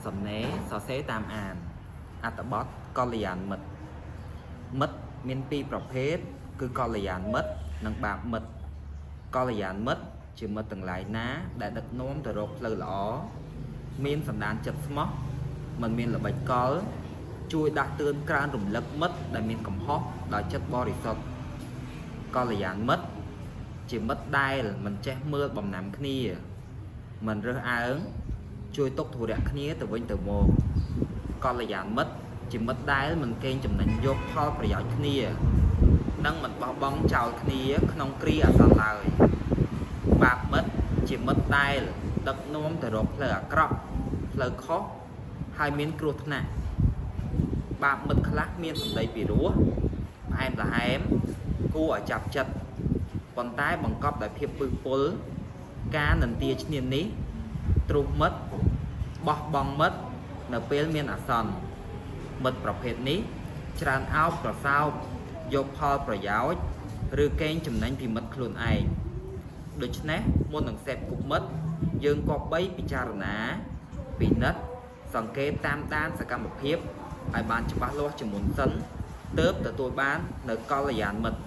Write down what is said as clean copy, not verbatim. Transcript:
សំណេរសរសេរតាមអានអត្ថបទកល្យានមិត្តមិត្តមានពីរប្រភេទគឺកល្យានមិត្តនិងបាបមិត្តកល្យានមិត្តជាមិត្តទាំងឡាយណាដែលដឹកនាំទៅរកផ្លូវល្អមានសន្តានចិត្តស្មោះមិនមានល្បិចកលជួយដាស់តឿនក្រើនរំលឹកមិត្តដែលមានកំហុសដោយចិត្តបរិសុទ្ធកល្យានមិត្តជាមិត្តដែលមិនចេះមើលបំណាំគ្នាមិនរើសអើងជួយទុកធុរៈគ្នាទៅវិញទៅមកកល្យានមិត្តជាមិត្តដែលមិនកេងចំណេញយកផលប្រយោជន៍គ្នានិងមិនបោះបង់ចោលគ្នាក្នុងគ្រាអាសន្នឡើយបាបមិត្តជាមិត្តដែលដឹកនាំទៅរកផ្លូវអាក្រក់ផ្លូវខុសហើយមានគ្រោះថ្នាក់បាបមិត្តខ្លះមានសម្ដីពីរោះផ្អែមល្ហែមគួរឲ្យចាប់ចិត្តប៉ុន្តែបង្កប់ដោយភាពពឹសពុលការនន្ទាឈ្នានីសទ្រុះមិត្តបោះបង់មិត្តនៅពេលមានអាសន្នមិត្តប្រភេទនេះច្រើនអោបក្រសោបយកផលប្រយោជន៍ឬកេងចំណេញពីមិត្តខ្លួនឯងដូច្នេះមុននឹងសេពគប់មិត្តយើងគប្បីពិចារណាពិនិត្យសង្កេតតាមដានសកម្មភាពឲ្យបានច្បាស់លាស់ជាមុនសិនទើបទទួលបាននៅកល្យានមិត្ត